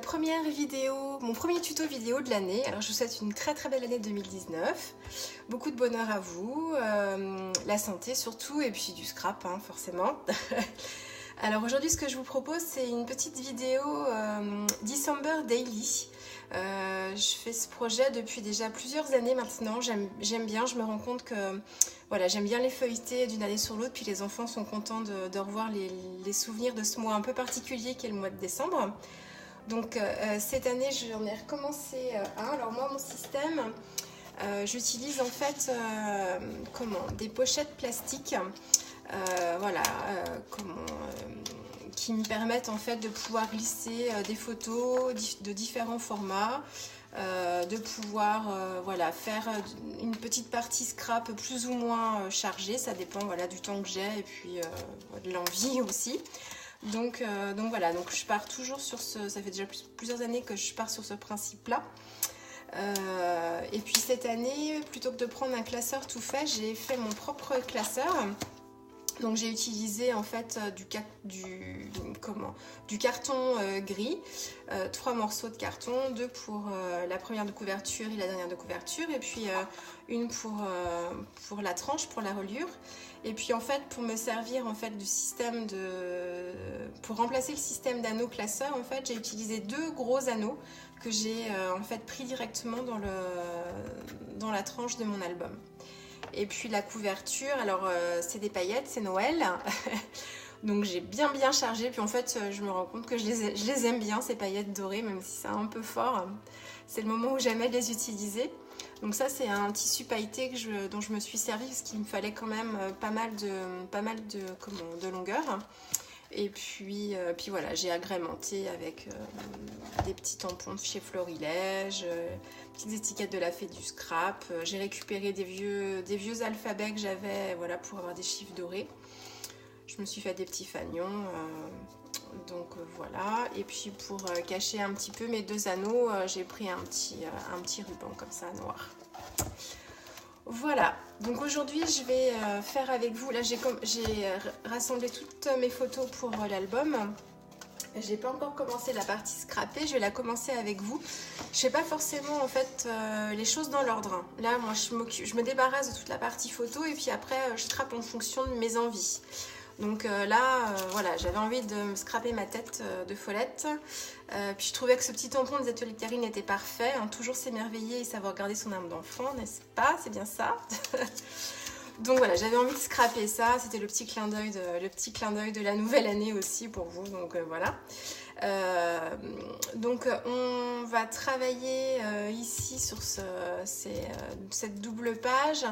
première vidéo, mon premier tuto vidéo de l'année. Alors je vous souhaite une très très belle année 2019. Beaucoup de bonheur à vous, la santé surtout, et puis du scrap hein, forcément. Alors aujourd'hui ce que je vous propose c'est une petite vidéo December Daily. Je fais ce projet depuis déjà plusieurs années maintenant, j'aime bien, je me rends compte que voilà, j'aime bien les feuilleter d'une année sur l'autre, puis les enfants sont contents de revoir les souvenirs de ce mois un peu particulier qui est le mois de décembre. Donc cette année j'en ai recommencé un. Alors moi mon système, j'utilise en fait des pochettes plastiques qui me permettent en fait de pouvoir glisser des photos de différents formats, de pouvoir faire une petite partie scrap plus ou moins chargée, ça dépend du temps que j'ai et puis de l'envie aussi. Donc je pars toujours sur ça fait déjà plusieurs années que je pars sur ce principe-là. Et puis cette année, plutôt que de prendre un classeur tout fait, j'ai fait mon propre classeur. Donc j'ai utilisé en fait du carton gris, 3 morceaux de carton, 2 pour la première de couverture et la dernière de couverture, et puis une pour la tranche, pour la reliure. Et puis en fait pour me servir en fait du système pour remplacer le système d'anneaux classeur, en fait j'ai utilisé 2 gros anneaux que j'ai en fait pris directement dans la tranche de mon album. Et puis la couverture, alors c'est des paillettes, c'est Noël, donc j'ai bien chargé, puis en fait je me rends compte que je les aime bien ces paillettes dorées, même si c'est un peu fort, c'est le moment où j'aimais les utiliser. Donc ça c'est un tissu pailleté dont je me suis servie parce qu'il me fallait quand même pas mal de longueur. Et puis voilà, j'ai agrémenté avec des petits tampons de chez Florilège, petites étiquettes de la Fée du Scrap. J'ai récupéré des vieux alphabets que j'avais pour avoir des chiffres dorés. Je me suis fait des petits fanions, voilà. Et puis pour cacher un petit peu mes 2 anneaux, j'ai pris un petit ruban comme ça, noir. Voilà, donc aujourd'hui je vais faire avec vous, là j'ai rassemblé toutes mes photos pour l'album. J'ai pas encore commencé la partie scrappée, je vais la commencer avec vous. Je fais pas forcément en fait les choses dans l'ordre, hein. Là moi je me débarrasse de toute la partie photo et puis après je scrape en fonction de mes envies. Donc j'avais envie de me scraper ma tête de follette. Puis je trouvais que ce petit tampon des ateliers de Karine était parfait, hein, toujours s'émerveiller et savoir garder son âme d'enfant, n'est-ce pas? C'est bien ça. Donc voilà, j'avais envie de scraper ça, c'était le petit clin d'œil de la nouvelle année aussi pour vous, donc voilà. On va travailler ici sur cette double page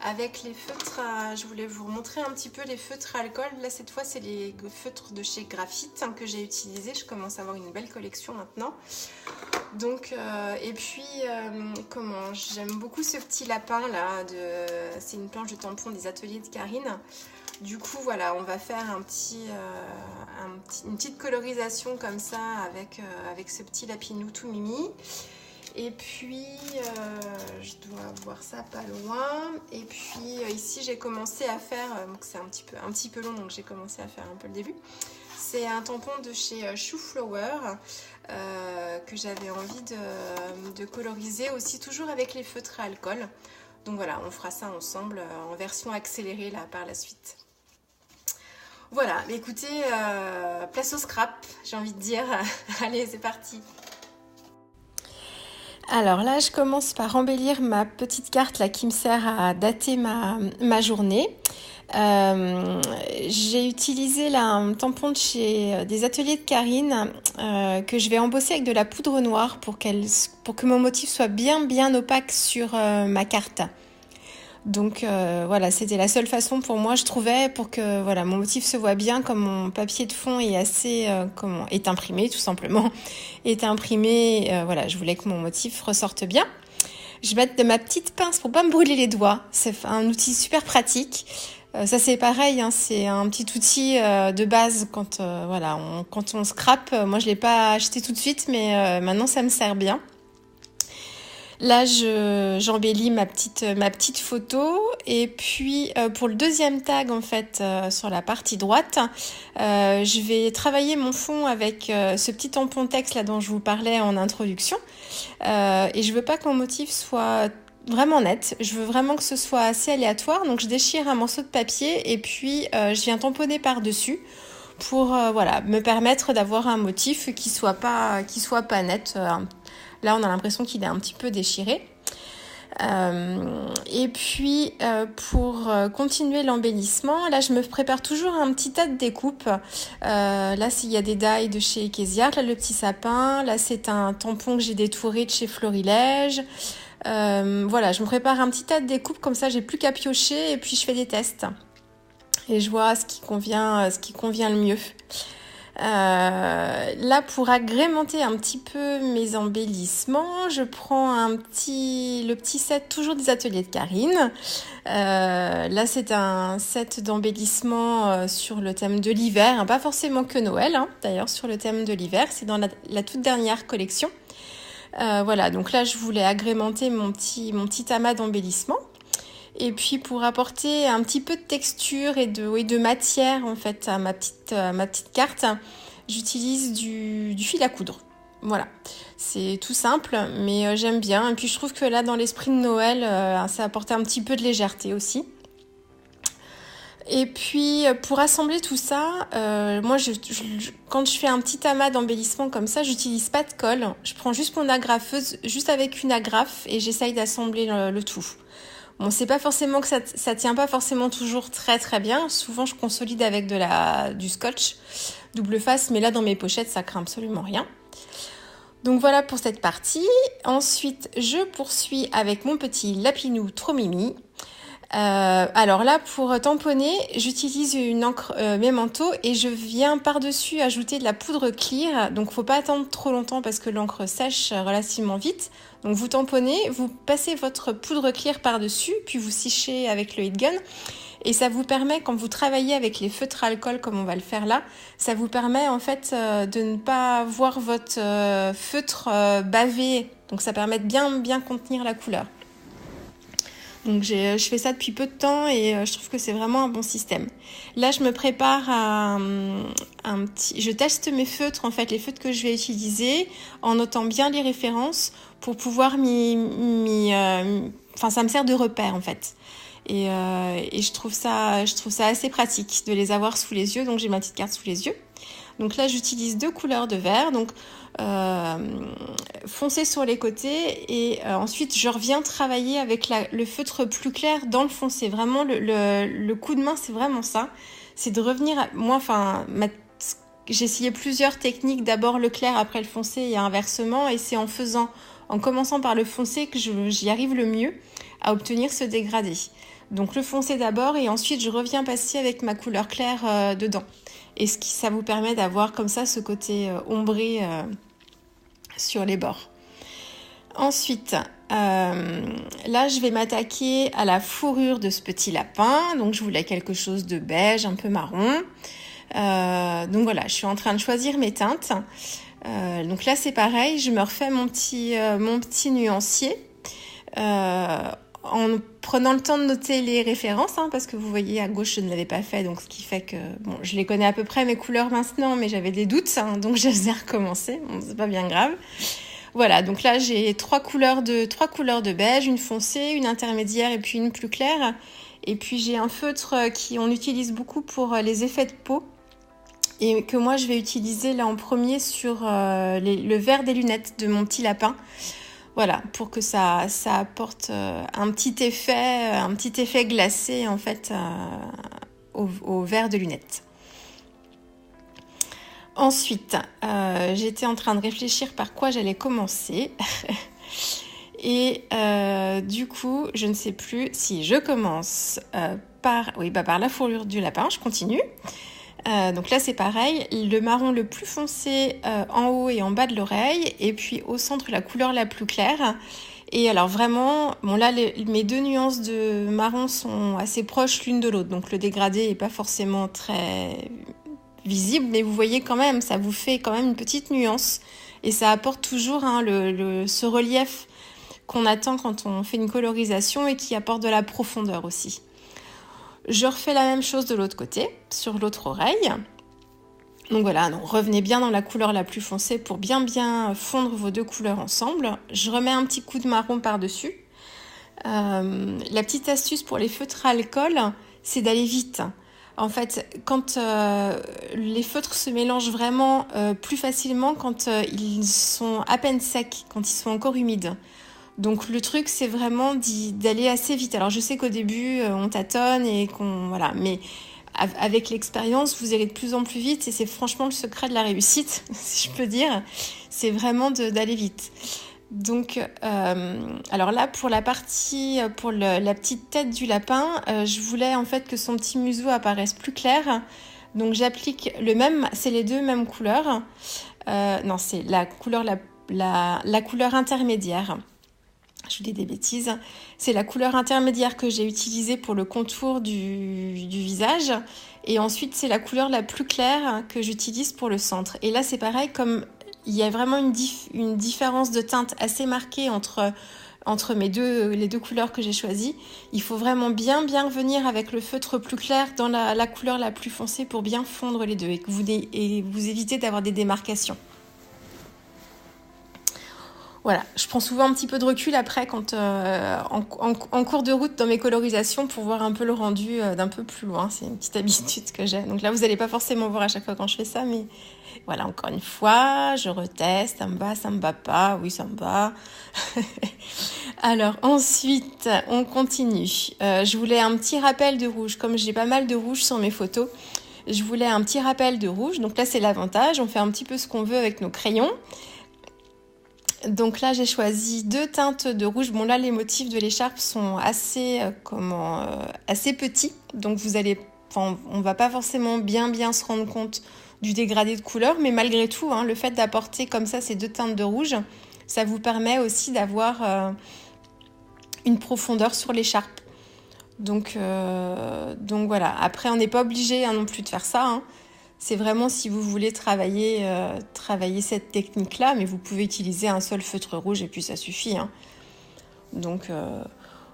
avec les feutres. Je voulais vous montrer un petit peu les feutres à alcool. Là cette fois c'est les feutres de chez Graphite que j'ai utilisés. Je commence à avoir une belle collection maintenant. Donc j'aime beaucoup ce petit lapin là. C'est une planche de tampon des ateliers de Karine. Du coup voilà, on va faire une petite colorisation comme ça avec ce petit lapinou tout mimi. Et puis je dois voir ça pas loin. Et puis ici j'ai commencé à faire, c'est un petit peu long donc j'ai commencé à faire un peu le début. C'est un tampon de chez Shoe Flower que j'avais envie de coloriser aussi, toujours avec les feutres à alcool. Donc voilà, on fera ça ensemble en version accélérée là par la suite. Voilà, écoutez, place au scrap, j'ai envie de dire. Allez, c'est parti. Alors là, je commence par embellir ma petite carte là, qui me sert à dater ma journée. J'ai utilisé là, un tampon de chez des ateliers de Karine que je vais embosser avec de la poudre noire pour que mon motif soit bien opaque sur ma carte. Donc c'était la seule façon pour moi, je trouvais, pour que mon motif se voit bien, comme mon papier de fond est est imprimé tout simplement, est imprimé. Je voulais que mon motif ressorte bien. Je vais mettre de ma petite pince pour pas me brûler les doigts. C'est un outil super pratique. Ça c'est pareil, hein, c'est un petit outil de base quand on scrape. Moi je l'ai pas acheté tout de suite, mais maintenant ça me sert bien. Là, j'embellis ma petite photo. Et puis, pour le deuxième tag, en fait, sur la partie droite, je vais travailler mon fond avec ce petit tampon texte là dont je vous parlais en introduction. Et je veux pas que mon motif soit vraiment net. Je veux vraiment que ce soit assez aléatoire. Donc, je déchire un morceau de papier et puis je viens tamponner par-dessus pour me permettre d'avoir un motif qui soit pas net. Là, on a l'impression qu'il est un petit peu déchiré. Et puis, pour continuer l'embellissement, là, je me prépare toujours un petit tas de découpes. Là, il y a des die de chez Kéziart, là, le petit sapin. Là, c'est un tampon que j'ai détouré de chez Florilège. Voilà, je me prépare un petit tas de découpes, comme ça, j'ai plus qu'à piocher et puis je fais des tests. Et je vois ce qui convient le mieux. Là, pour agrémenter un petit peu mes embellissements, je prends le petit set toujours des ateliers de Karine. Là, c'est un set d'embellissement sur le thème de l'hiver, hein, pas forcément que Noël, hein, d'ailleurs sur le thème de l'hiver, c'est dans la toute dernière collection. Voilà, donc là, je voulais agrémenter mon petit amas d'embellissement. Et puis pour apporter un petit peu de texture et de matière en fait à ma petite carte, j'utilise du fil à coudre. Voilà, c'est tout simple, mais j'aime bien. Et puis je trouve que là, dans l'esprit de Noël, ça apporte un petit peu de légèreté aussi. Et puis pour assembler tout ça, moi quand je fais un petit amas d'embellissement comme ça, j'utilise pas de colle. Je prends juste mon agrafeuse, juste avec une agrafe, et j'essaye d'assembler le tout. Bon, c'est pas forcément que ça tient pas forcément toujours très très bien. Souvent, je consolide avec du scotch double face, mais là, dans mes pochettes, ça craint absolument rien. Donc voilà pour cette partie. Ensuite, je poursuis avec mon petit lapinou trop mimi. Alors là, pour tamponner, j'utilise une encre Memento et je viens par-dessus ajouter de la poudre clear. Donc, faut pas attendre trop longtemps parce que l'encre sèche relativement vite. Donc, vous tamponnez, vous passez votre poudre clear par-dessus, puis vous sichez avec le heat gun. Et ça vous permet, quand vous travaillez avec les feutres alcool, comme on va le faire là, ça vous permet en fait de ne pas voir votre feutre baver. Donc, ça permet de bien contenir la couleur. Donc je fais ça depuis peu de temps et je trouve que c'est vraiment un bon système. Là, je me prépare à je teste mes feutres, en fait, les feutres que je vais utiliser, en notant bien les références pour pouvoir ça me sert de repère en fait. Et je trouve ça assez pratique de les avoir sous les yeux. Donc j'ai ma petite carte sous les yeux. Donc là, j'utilise 2 couleurs de vert, donc foncé sur les côtés, et ensuite je reviens travailler avec le feutre plus clair dans le foncé. Vraiment, le coup de main, c'est vraiment ça. C'est de revenir, j'ai essayé plusieurs techniques, d'abord le clair, après le foncé et inversement, et c'est en commençant par le foncé que j'y arrive le mieux à obtenir ce dégradé. Donc le foncé d'abord, et ensuite je reviens passer avec ma couleur claire dedans. Et ça vous permet d'avoir comme ça ce côté ombré sur les bords. Ensuite, là je vais m'attaquer à la fourrure de ce petit lapin. Donc je voulais quelque chose de beige, un peu marron. Donc voilà, je suis en train de choisir mes teintes. Donc là c'est pareil, je me refais mon petit nuancier. En prenant le temps de noter les références, parce que vous voyez à gauche je ne l'avais pas fait, donc ce qui fait que je les connais à peu près mes couleurs maintenant, mais j'avais des doutes, donc je les ai recommencées. Bon, c'est pas bien grave. Voilà, donc là j'ai 3 couleurs de beige, une foncée, une intermédiaire et puis une plus claire. Et puis j'ai un feutre qu'on utilise beaucoup pour les effets de peau et que moi je vais utiliser là en premier sur le vert des lunettes de mon petit lapin. Voilà, pour que ça apporte un petit effet glacé en fait au verre de lunettes. Ensuite, j'étais en train de réfléchir par quoi j'allais commencer. Et du coup, je ne sais plus si je commence par la fourrure du lapin. Je continue. Donc là c'est pareil, le marron le plus foncé en haut et en bas de l'oreille, et puis au centre la couleur la plus claire. Et alors vraiment, là mes 2 nuances de marron sont assez proches l'une de l'autre, donc le dégradé n'est pas forcément très visible, mais vous voyez quand même, ça vous fait quand même une petite nuance, et ça apporte toujours ce relief qu'on attend quand on fait une colorisation et qui apporte de la profondeur aussi. Je refais la même chose de l'autre côté, sur l'autre oreille. Donc voilà, donc revenez bien dans la couleur la plus foncée pour bien fondre vos deux couleurs ensemble. Je remets un petit coup de marron par-dessus. La petite astuce pour les feutres à alcool, c'est d'aller vite. En fait, quand les feutres se mélangent vraiment plus facilement quand ils sont à peine secs, quand ils sont encore humides. Donc le truc, c'est vraiment d'aller assez vite. Alors je sais qu'au début, on tâtonne et voilà, mais avec l'expérience, vous irez de plus en plus vite et c'est franchement le secret de la réussite, si je peux dire. C'est vraiment d'aller vite. Donc, alors là, pour la partie, pour la petite tête du lapin, je voulais en fait que son petit museau apparaisse plus clair. Donc j'applique le même, c'est les deux mêmes couleurs. Non, c'est la couleur, la couleur intermédiaire. Je vous dis des bêtises. C'est la couleur intermédiaire que j'ai utilisée pour le contour du visage. Et ensuite, c'est la couleur la plus claire que j'utilise pour le centre. Et là, c'est pareil, comme il y a vraiment une différence de teinte assez marquée entre les deux couleurs que j'ai choisies. Il faut vraiment bien venir avec le feutre plus clair dans la couleur la plus foncée pour bien fondre les deux et que vous évitez d'avoir des démarcations. Voilà, je prends souvent un petit peu de recul après quand en cours de route dans mes colorisations pour voir un peu le rendu d'un peu plus loin. C'est une petite habitude que j'ai. Donc là, vous n'allez pas forcément voir à chaque fois quand je fais ça, mais voilà, encore une fois, je reteste, ça me va pas, oui, ça me va. Alors ensuite, on continue. Je voulais un petit rappel de rouge, comme j'ai pas mal de rouge sur mes photos. Je voulais un petit rappel de rouge. Donc là, c'est l'avantage, on fait un petit peu ce qu'on veut avec nos crayons. Donc là, j'ai choisi 2 teintes de rouge. Bon, là, les motifs de l'écharpe sont assez petits. Donc, on va pas forcément bien se rendre compte du dégradé de couleur. Mais malgré tout, le fait d'apporter comme ça ces 2 teintes de rouge, ça vous permet aussi d'avoir une profondeur sur l'écharpe. Donc voilà. Après, on n'est pas obligé non plus de faire ça. C'est vraiment si vous voulez travailler cette technique-là, mais vous pouvez utiliser un seul feutre rouge et puis ça suffit. Donc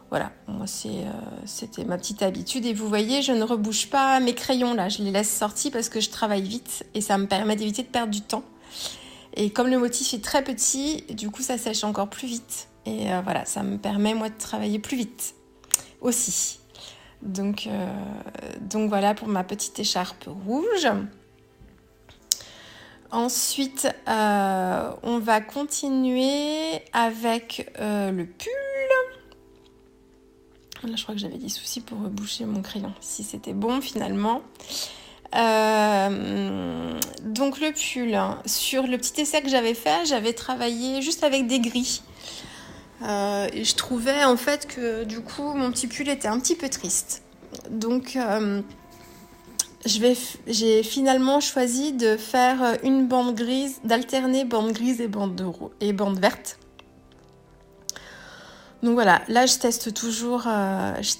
voilà, moi c'était ma petite habitude. Et vous voyez, je ne rebouche pas mes crayons là, je les laisse sortis parce que je travaille vite et ça me permet d'éviter de perdre du temps. Et comme le motif est très petit, du coup ça sèche encore plus vite. Et voilà, ça me permet moi de travailler plus vite aussi. Donc voilà pour ma petite écharpe rouge. Ensuite, on va continuer avec le pull. Là, je crois que j'avais des soucis pour reboucher mon crayon. Si c'était bon, finalement. Donc le pull, sur le petit essai que j'avais fait, j'avais travaillé juste avec des gris. Et je trouvais en fait que du coup, mon petit pull était un petit peu triste. Donc... j'ai finalement choisi de faire une bande grise, d'alterner bande grise et bande verte. Donc voilà, là je teste toujours, je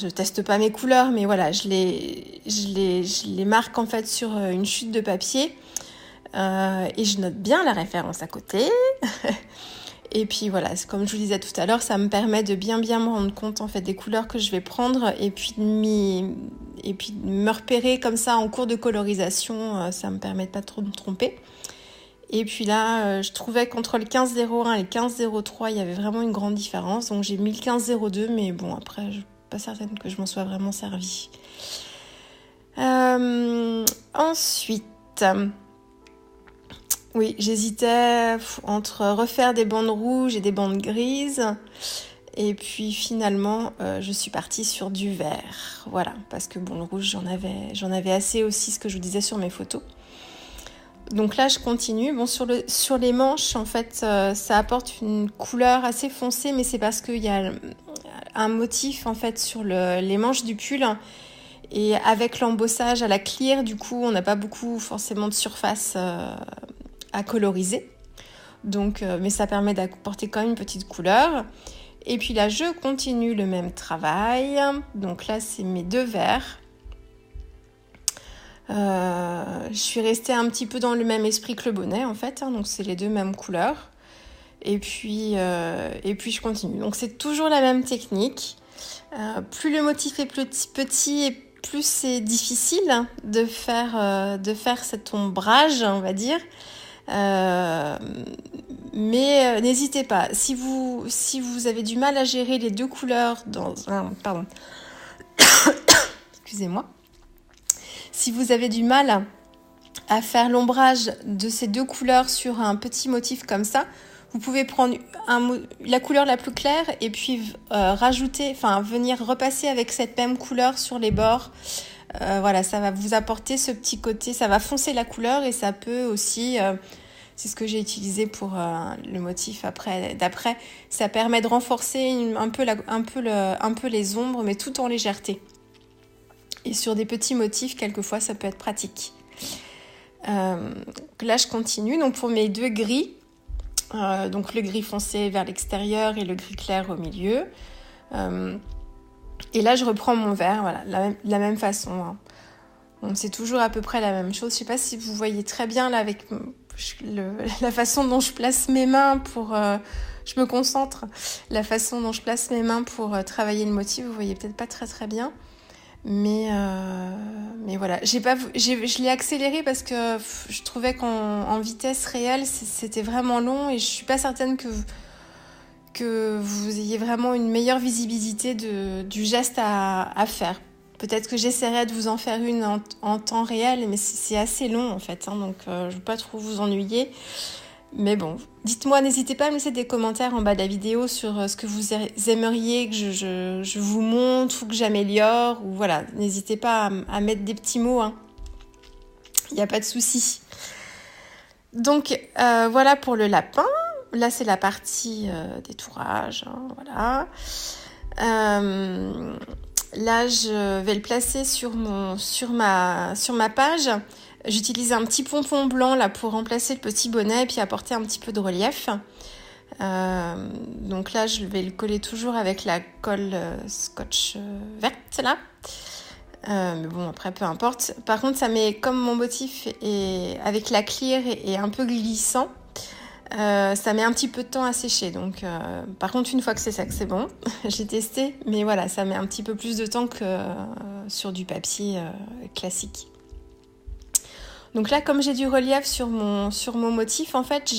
teste pas mes couleurs, mais voilà, je les marque en fait sur une chute de papier et je note bien la référence à côté. Et puis voilà, comme je vous disais tout à l'heure, ça me permet de bien me rendre compte en fait des couleurs que je vais prendre et puis de me repérer comme ça en cours de colorisation, ça me permet de pas trop me tromper. Et puis là, je trouvais qu'entre le 15-01 et le 15-03, il y avait vraiment une grande différence. Donc j'ai mis le 15-02, mais bon, après, je suis pas certaine que je m'en sois vraiment servie. Ensuite... Oui, j'hésitais entre refaire des bandes rouges et des bandes grises. Et puis finalement, je suis partie sur du vert. Voilà, parce que bon, le rouge, j'en avais assez aussi, ce que je vous disais sur mes photos. Donc là, je continue. Bon, sur les manches, en fait, ça apporte une couleur assez foncée, mais c'est parce qu'il y a un motif, en fait, sur les manches du pull. Et avec l'embossage à la clear, du coup, on n'a pas beaucoup forcément de surface à coloriser. Donc, mais ça permet d'apporter quand même une petite couleur. Et puis là, je continue le même travail. Donc là, c'est mes 2 verts. Je suis restée un petit peu dans le même esprit que le bonnet, en fait. Donc, c'est les 2 mêmes couleurs. et puis je continue. Donc c'est toujours la même technique. Plus le motif est petit et plus c'est difficile de faire cet ombrage, on va dire. Mais n'hésitez pas. Si vous avez du mal à gérer les deux couleurs pardon. Excusez-moi. Si vous avez du mal à faire l'ombrage de ces deux couleurs sur un petit motif comme ça, vous pouvez prendre la couleur la plus claire et puis venir repasser avec cette même couleur sur les bords. Voilà, ça va vous apporter ce petit côté, ça va foncer la couleur et ça peut aussi, c'est ce que j'ai utilisé pour le motif d'après, ça permet de renforcer un peu les ombres, mais tout en légèreté. Et sur des petits motifs, quelquefois, ça peut être pratique. Là, je continue. Donc, pour mes deux gris, donc le gris foncé vers l'extérieur et le gris clair au milieu. Et là, je reprends mon vert, voilà, la même façon. Hein. Donc, c'est toujours à peu près la même chose. Je ne sais pas si vous voyez très bien là avec la façon dont je place mes mains pour... je me concentre. La façon dont je place mes mains pour travailler le motif, vous voyez peut-être pas très très bien. Mais voilà, je l'ai accéléré parce que je trouvais qu'en vitesse réelle, c'était vraiment long et je suis pas certaine que vous ayez vraiment une meilleure visibilité du geste à faire. Peut-être que j'essaierai de vous en faire une en temps réel, mais c'est assez long en fait, hein, donc je ne veux pas trop vous ennuyer. Mais bon, dites-moi, n'hésitez pas à me laisser des commentaires en bas de la vidéo sur ce que vous aimeriez que je vous montre ou que j'améliore. Ou voilà, n'hésitez pas à mettre des petits mots. Hein. Il n'y a pas de souci. Donc, voilà pour le lapin. Là, c'est la partie détourage. Hein, voilà. Là, je vais le placer sur ma page. J'utilise un petit pompon blanc là pour remplacer le petit bonnet et puis apporter un petit peu de relief. Donc là, je vais le coller toujours avec la colle scotch verte là. Mais bon, après, peu importe. Par contre, ça met, comme mon motif est avec la clear et un peu glissant, ça met un petit peu de temps à sécher. Donc, par contre, une fois que c'est sec, c'est bon. J'ai testé, mais voilà, ça met un petit peu plus de temps que sur du papier classique. Donc là, comme j'ai du relief sur mon motif, en fait,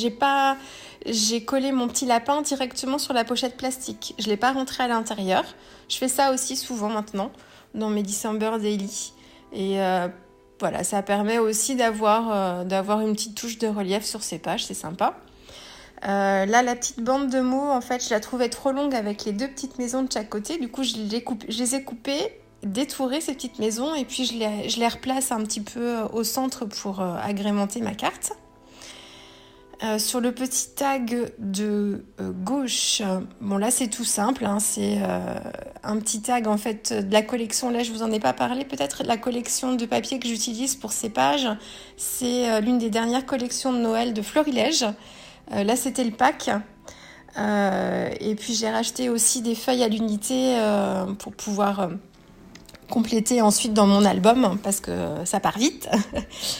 j'ai collé mon petit lapin directement sur la pochette plastique. Je ne l'ai pas rentré à l'intérieur. Je fais ça aussi souvent maintenant dans mes December Daily. Et voilà, ça permet aussi d'avoir une petite touche de relief sur ces pages, c'est sympa. Là, la petite bande de mots, en fait, je la trouvais trop longue avec les deux petites maisons de chaque côté. Du coup, je les ai coupées, détouré ces petites maisons et puis je les replace un petit peu au centre pour agrémenter ma carte. Sur le petit tag de gauche, bon là c'est tout simple, hein, c'est un petit tag en fait de la collection, là je vous en ai pas parlé, peut-être la collection de papier que j'utilise pour ces pages, c'est l'une des dernières collections de Noël de Florilège. Là c'était le pack. Et puis j'ai racheté aussi des feuilles à l'unité pour pouvoir compléter ensuite dans mon album parce que ça part vite.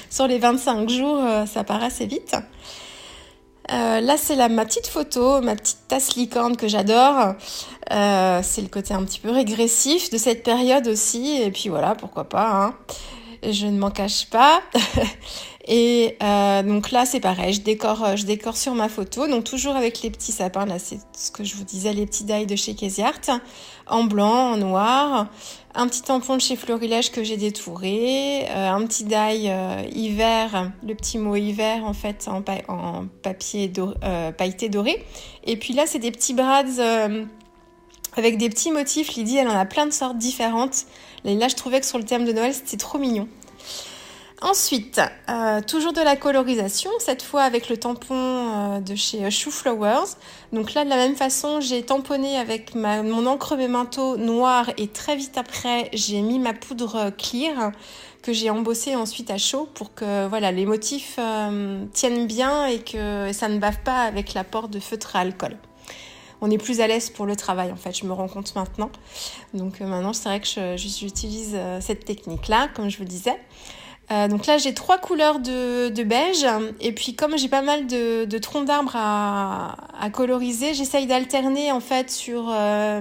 Sur les 25 jours, ça part assez vite. Là, c'est ma petite photo, ma petite tasse licorne que j'adore. C'est le côté un petit peu régressif de cette période aussi. Et puis voilà, pourquoi pas. Hein. Je ne m'en cache pas. Et donc là, c'est pareil. Je décore sur ma photo. Donc toujours avec les petits sapins. Là, c'est ce que je vous disais, les petits die de chez Casey Art. En blanc, en noir. Un petit tampon de chez Florilège que j'ai détouré. Un petit die hiver. Le petit mot hiver, en fait, en papier pailleté doré. Et puis là, c'est des petits brads avec des petits motifs. Lydie, elle en a plein de sortes différentes. Et là, je trouvais que sur le thème de Noël, c'était trop mignon. Ensuite, toujours de la colorisation, cette fois avec le tampon de chez Shoe Flowers. Donc là, de la même façon, j'ai tamponné avec mon encre mémento noir et très vite après, j'ai mis ma poudre clear que j'ai embossée ensuite à chaud pour que voilà, les motifs tiennent bien et que ça ne bave pas avec l'apport de feutre à alcool. On est plus à l'aise pour le travail, en fait, je me rends compte maintenant. Donc maintenant, c'est vrai que j'utilise cette technique-là, comme je vous disais. Donc là, j'ai 3 couleurs de beige. Et puis, comme j'ai pas mal de troncs d'arbres à coloriser, j'essaye d'alterner en fait sur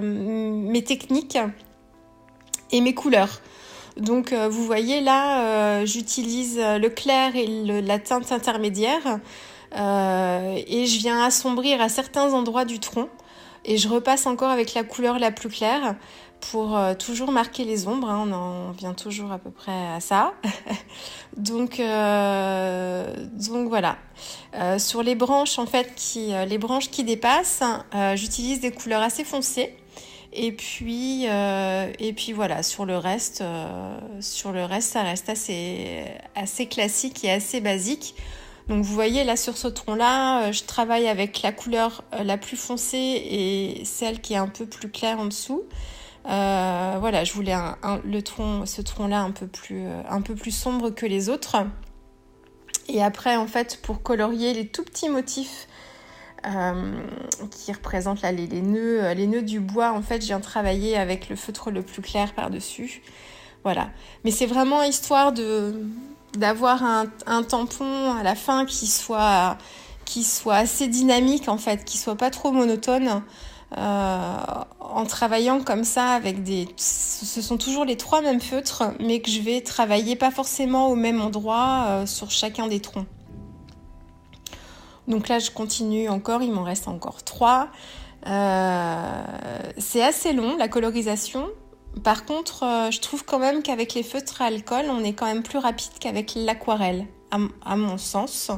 mes techniques et mes couleurs. Donc, vous voyez là, j'utilise le clair et la teinte intermédiaire. Et je viens assombrir à certains endroits du tronc. Et je repasse encore avec la couleur la plus claire pour toujours marquer les ombres. On en vient toujours à peu près à ça. donc voilà. Sur les branches en fait, les branches qui dépassent, j'utilise des couleurs assez foncées. Et puis voilà, sur le reste, ça reste assez classique et assez basique. Donc vous voyez là sur ce tronc-là, je travaille avec la couleur la plus foncée et celle qui est un peu plus claire en dessous. Voilà, je voulais ce tronc-là un peu plus sombre que les autres. Et après, en fait, pour colorier les tout petits motifs qui représentent là, les nœuds du bois, en fait, je viens travailler avec le feutre le plus clair par-dessus. Voilà. Mais c'est vraiment histoire d'avoir un tampon à la fin qui soit assez dynamique, en fait, qui soit pas trop monotone. En travaillant comme ça ce sont toujours les 3 mêmes feutres, mais que je vais travailler pas forcément au même endroit sur chacun des troncs. Donc là je continue encore, il m'en reste encore 3. C'est assez long la colorisation. Par contre, je trouve quand même qu'avec les feutres à alcool, on est quand même plus rapide qu'avec l'aquarelle, à mon sens.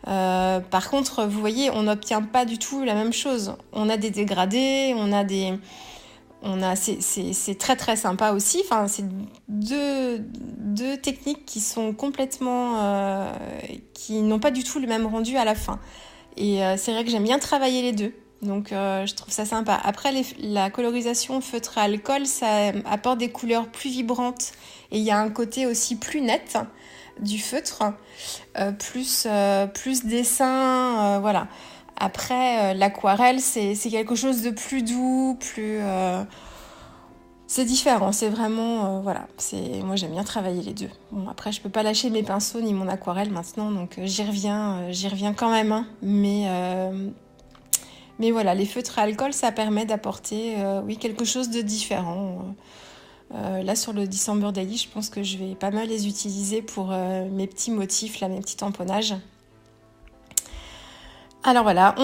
Par contre, vous voyez, on n'obtient pas du tout la même chose. On a des dégradés, c'est très très sympa aussi. Enfin, c'est deux techniques qui sont complètement, qui n'ont pas du tout le même rendu à la fin. Et c'est vrai que j'aime bien travailler les deux. Donc je trouve ça sympa. Après, la colorisation feutre à alcool, ça apporte des couleurs plus vibrantes. Et il y a un côté aussi plus net du feutre, plus dessin, voilà. Après, l'aquarelle, c'est quelque chose de plus doux, c'est différent, c'est vraiment, voilà. Moi, j'aime bien travailler les deux. Bon, après, je peux pas lâcher mes pinceaux ni mon aquarelle maintenant, donc j'y reviens quand même, hein. Mais voilà, les feutres à alcool, ça permet d'apporter, oui, quelque chose de différent. Là, sur le December Daily, je pense que je vais pas mal les utiliser pour mes petits motifs, là, mes petits tamponnages. Alors voilà,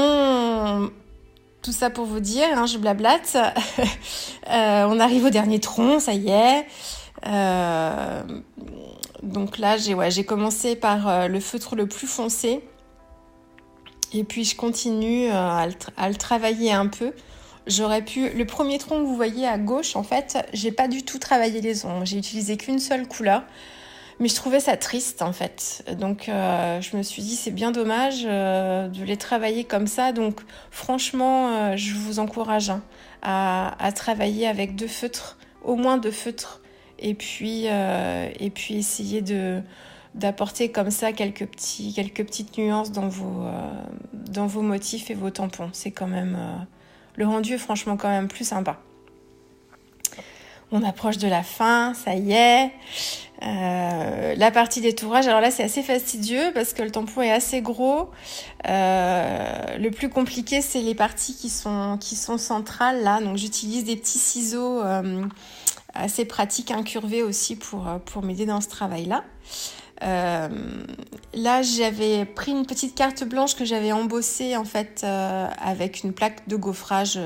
tout ça pour vous dire, hein, je blablate. On arrive au dernier tronc, ça y est. Donc là, j'ai commencé par le feutre le plus foncé. Et puis, je continue à le travailler un peu. Le premier tronc que vous voyez à gauche, en fait, j'ai pas du tout travaillé les ombres. J'ai utilisé qu'une seule couleur. Mais je trouvais ça triste, en fait. Donc, je me suis dit, c'est bien dommage de les travailler comme ça. Donc, franchement, je vous encourage à travailler avec 2 feutres, au moins 2 feutres. Et puis essayer d'apporter comme ça quelques petites nuances dans vos motifs et vos tampons. C'est quand même... le rendu est franchement quand même plus sympa. On approche de la fin, ça y est. La partie d'étourage, alors là c'est assez fastidieux parce que le tampon est assez gros. Le plus compliqué c'est les parties qui sont centrales là. Donc j'utilise des petits ciseaux assez pratiques, incurvés aussi pour m'aider dans ce travail-là. Là j'avais pris une petite carte blanche que j'avais embossée en fait avec une plaque de gaufrage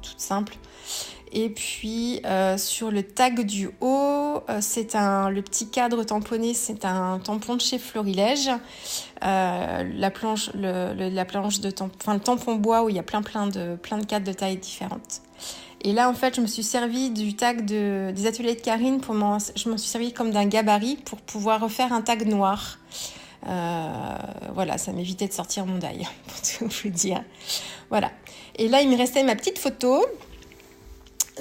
toute simple. Et puis sur le tag du haut, le petit cadre tamponné, c'est un tampon de chez Florilège. La planche le tampon bois où il y a plein de cadres de tailles différentes. Et là, en fait, je me suis servi du tag des ateliers de Karine je m'en suis servi comme d'un gabarit pour pouvoir refaire un tag noir. Voilà, ça m'évitait de sortir mon die, pour tout vous dire. Voilà. Et là, il me restait ma petite photo.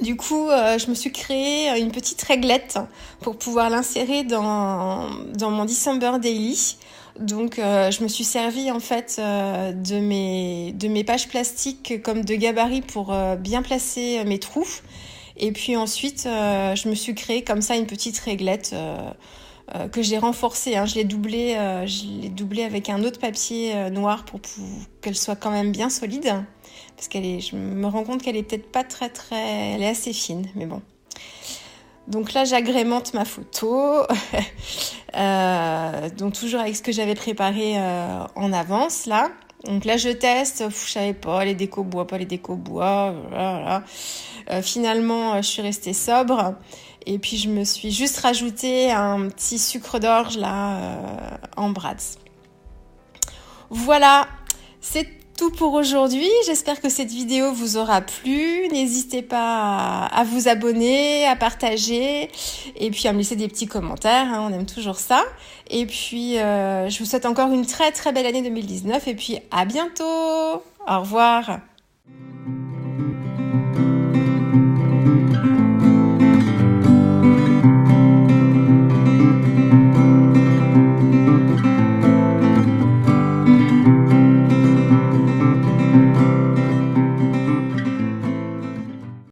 Du coup, je me suis créé une petite réglette pour pouvoir l'insérer dans mon December Daily. Donc, je me suis servi en fait de mes pages plastiques comme de gabarit pour bien placer mes trous. Et puis ensuite, je me suis créé comme ça une petite réglette que j'ai renforcée. Hein. Je l'ai doublée avec un autre papier noir pour qu'elle soit quand même bien solide. Parce je me rends compte qu'elle est peut-être pas elle est assez fine, mais bon. Donc là, j'agrémente ma photo. Donc toujours avec ce que j'avais préparé en avance, là. Donc là, je teste. Je savais pas, les déco bois, pas les déco bois. Voilà. Finalement, je suis restée sobre. Et puis, je me suis juste rajouté un petit sucre d'orge, là, en brads. Voilà, c'est tout pour aujourd'hui. J'espère que cette vidéo vous aura plu. N'hésitez pas à vous abonner, à partager et puis à me laisser des petits commentaires. Hein, on aime toujours ça. Et puis, je vous souhaite encore une très très belle année 2019 et puis à bientôt. Au revoir.